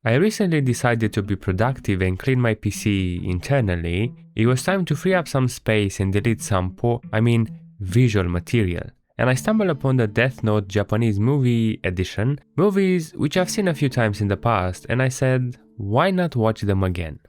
I recently decided to be productive and clean my PC internally. It was time to free up some space and delete some visual material. And I stumbled upon the Death Note Japanese movie edition, movies which I've seen a few times in the past, and I said, why not watch them again?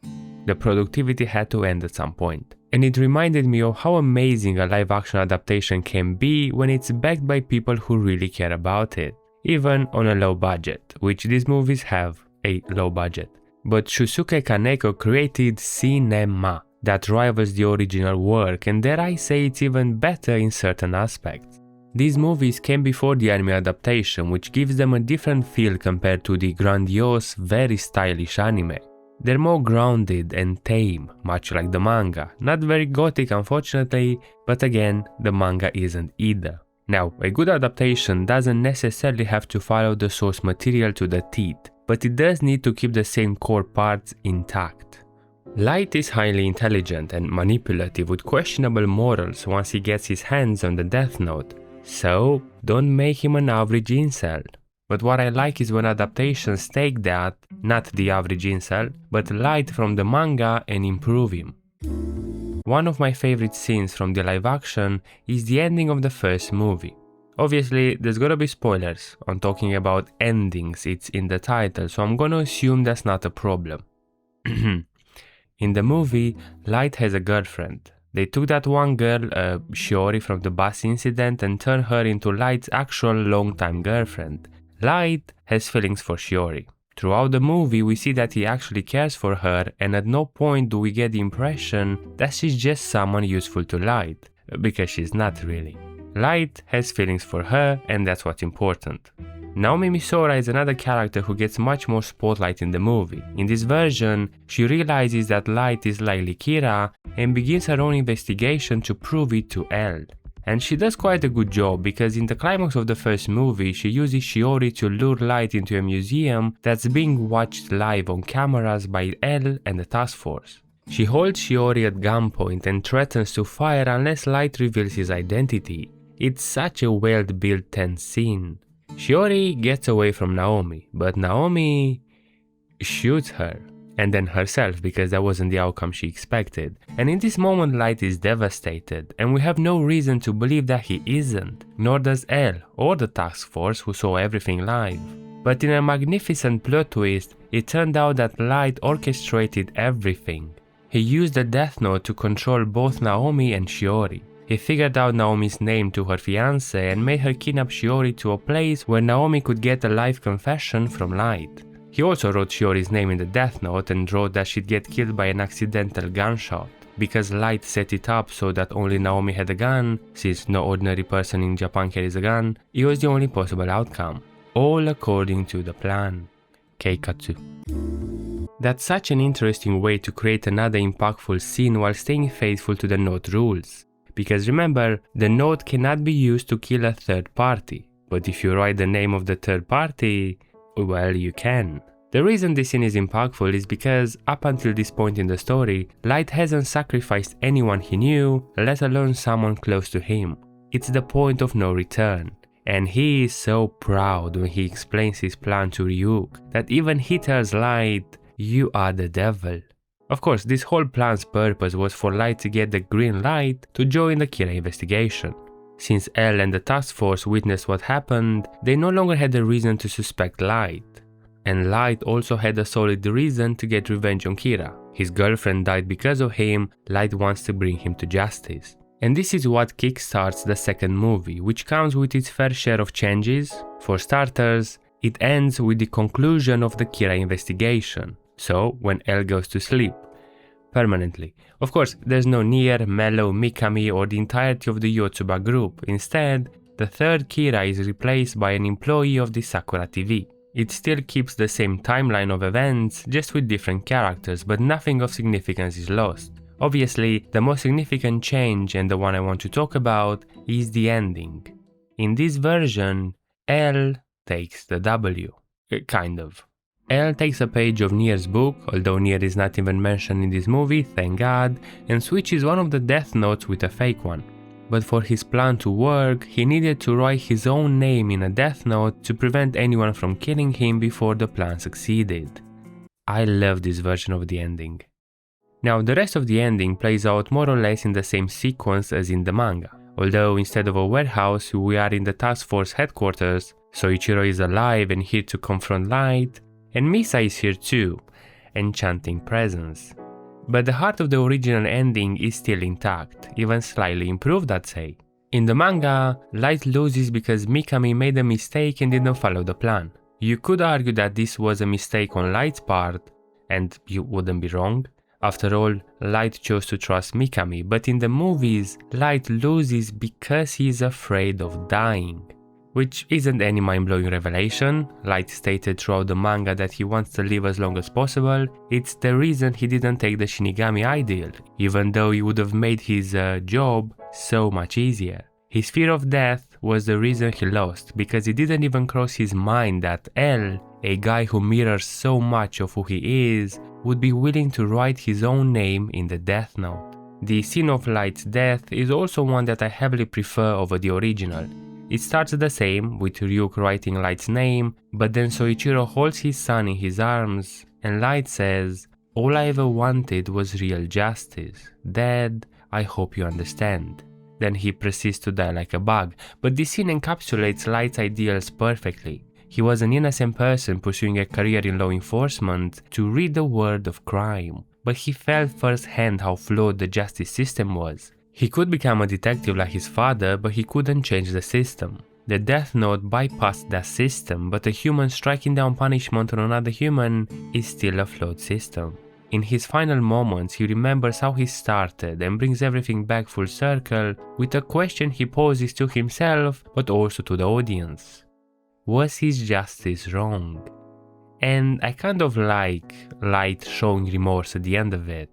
The productivity had to end at some point. And it reminded me of how amazing a live-action adaptation can be when it's backed by people who really care about it, even on a low budget, which these movies have a low budget. But Shusuke Kaneko created cinema that rivals the original work, and dare I say it's even better in certain aspects. These movies came before the anime adaptation, which gives them a different feel compared to the grandiose, very stylish anime. They're more grounded and tame, much like the manga. Not very gothic unfortunately, but again, the manga isn't either. Now, a good adaptation doesn't necessarily have to follow the source material to the teeth, but it does need to keep the same core parts intact. Light is highly intelligent and manipulative with questionable morals once he gets his hands on the Death Note, so don't make him an average incel. But what I like is when adaptations take that, not the average incel, but Light from the manga and improve him. One of my favorite scenes from the live action is the ending of the first movie. Obviously, there's gonna be spoilers on talking about endings, it's in the title, so I'm gonna assume that's not a problem. In the movie, Light has a girlfriend. They took that one girl, Shiori from the bus incident, and turned her into Light's actual longtime girlfriend. Light has feelings for Shiori. Throughout the movie, we see that he actually cares for her, and at no point do we get the impression that she's just someone useful to Light, because she's not really. Light has feelings for her, and that's what's important. Naomi Misora is another character who gets much more spotlight in the movie. In this version, she realizes that Light is likely Kira and begins her own investigation to prove it to L. And she does quite a good job because in the climax of the first movie, she uses Shiori to lure Light into a museum that's being watched live on cameras by L and the task force. She holds Shiori at gunpoint and threatens to fire unless Light reveals his identity. It's such a well-built tense scene. Shiori gets away from Naomi, but Naomi shoots her, and then herself because that wasn't the outcome she expected. And in this moment Light is devastated, and we have no reason to believe that he isn't, nor does L or the task force who saw everything live. But in a magnificent plot twist, it turned out that Light orchestrated everything. He used the Death Note to control both Naomi and Shiori. He figured out Naomi's name to her fiancé and made her kidnap Shiori to a place where Naomi could get a live confession from Light. He also wrote Shiori's name in the Death Note and wrote that she'd get killed by an accidental gunshot. Because Light set it up so that only Naomi had a gun, since no ordinary person in Japan carries a gun, it was the only possible outcome. All according to the plan. Keikatsu. That's such an interesting way to create another impactful scene while staying faithful to the Note rules. Because remember, the Note cannot be used to kill a third party, but if you write the name of the third party, well, you can. The reason this scene is impactful is because up until this point in the story, Light hasn't sacrificed anyone he knew, let alone someone close to him. It's the point of no return. And he is so proud when he explains his plan to Ryuk, that even he tells Light, "You are the devil." Of course, this whole plan's purpose was for Light to get the green light to join the Kira investigation. Since L and the task force witnessed what happened, they no longer had a reason to suspect Light. And Light also had a solid reason to get revenge on Kira. His girlfriend died because of him, Light wants to bring him to justice. And this is what kickstarts the second movie, which comes with its fair share of changes. For starters, it ends with the conclusion of the Kira investigation. So, when L goes to sleep. Permanently. Of course, there's no Nier, Mello, Mikami or the entirety of the Yotsuba group. Instead, the third Kira is replaced by an employee of the Sakura TV. It still keeps the same timeline of events, just with different characters, but nothing of significance is lost. Obviously, the most significant change, and the one I want to talk about, is the ending. In this version, L takes the W. Kind of. L takes a page of Nier's book, although Nier is not even mentioned in this movie, thank God, and switches one of the Death Notes with a fake one. But for his plan to work, he needed to write his own name in a Death Note to prevent anyone from killing him before the plan succeeded. I love this version of the ending. Now, the rest of the ending plays out more or less in the same sequence as in the manga. Although instead of a warehouse, we are in the task force headquarters, Soichiro is alive and here to confront Light, and Misa is here too, enchanting presence. But the heart of the original ending is still intact, even slightly improved, I'd say. In the manga, Light loses because Mikami made a mistake and didn't follow the plan. You could argue that this was a mistake on Light's part, and you wouldn't be wrong. After all, Light chose to trust Mikami, but in the movies, Light loses because he is afraid of dying. Which isn't any mind-blowing revelation. Light stated throughout the manga that he wants to live as long as possible. It's the reason he didn't take the Shinigami ideal, even though he would have made his job so much easier. His fear of death was the reason he lost, because it didn't even cross his mind that L, a guy who mirrors so much of who he is, would be willing to write his own name in the Death Note. The scene of Light's death is also one that I heavily prefer over the original. It starts the same, with Ryuk writing Light's name, but then Soichiro holds his son in his arms, and Light says, "All I ever wanted was real justice. Dad, I hope you understand." Then he proceeds to die like a bug, but this scene encapsulates Light's ideals perfectly. He was an innocent person pursuing a career in law enforcement to rid the world of crime, but he felt firsthand how flawed the justice system was. He could become a detective like his father, but he couldn't change the system. The Death Note bypassed that system, but a human striking down punishment on another human is still a flawed system. In his final moments, he remembers how he started and brings everything back full circle with a question he poses to himself, but also to the audience. Was his justice wrong? And I kind of like Light showing remorse at the end of it.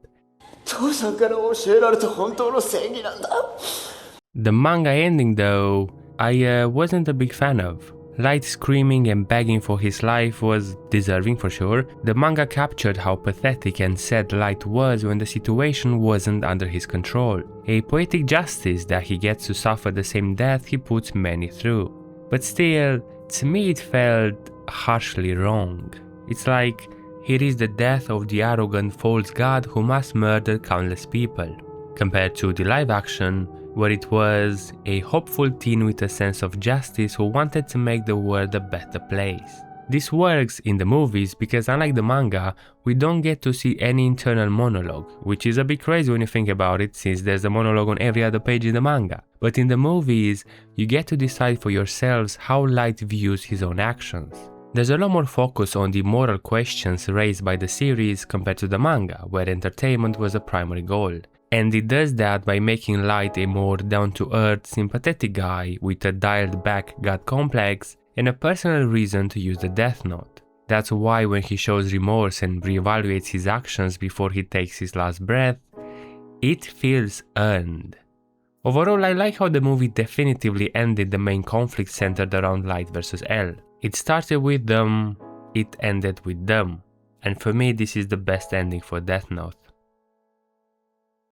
The manga ending though, I wasn't a big fan of. Light screaming and begging for his life was deserving for sure. The manga captured how pathetic and sad Light was when the situation wasn't under his control. A poetic justice that he gets to suffer the same death he puts many through. But still, to me it felt harshly wrong. It's like, here is the death of the arrogant false god who must murder countless people, compared to the live action, where it was a hopeful teen with a sense of justice who wanted to make the world a better place. This works in the movies because unlike the manga, we don't get to see any internal monologue, which is a bit crazy when you think about it since there's a monologue on every other page in the manga. But in the movies, you get to decide for yourselves how Light views his own actions. There's a lot more focus on the moral questions raised by the series compared to the manga, where entertainment was a primary goal. And it does that by making Light a more down-to-earth, sympathetic guy with a dialed-back god complex and a personal reason to use the Death Note. That's why when he shows remorse and reevaluates his actions before he takes his last breath, it feels earned. Overall, I like how the movie definitively ended the main conflict centered around Light versus L. It started with them, it ended with them. And for me, this is the best ending for Death Note.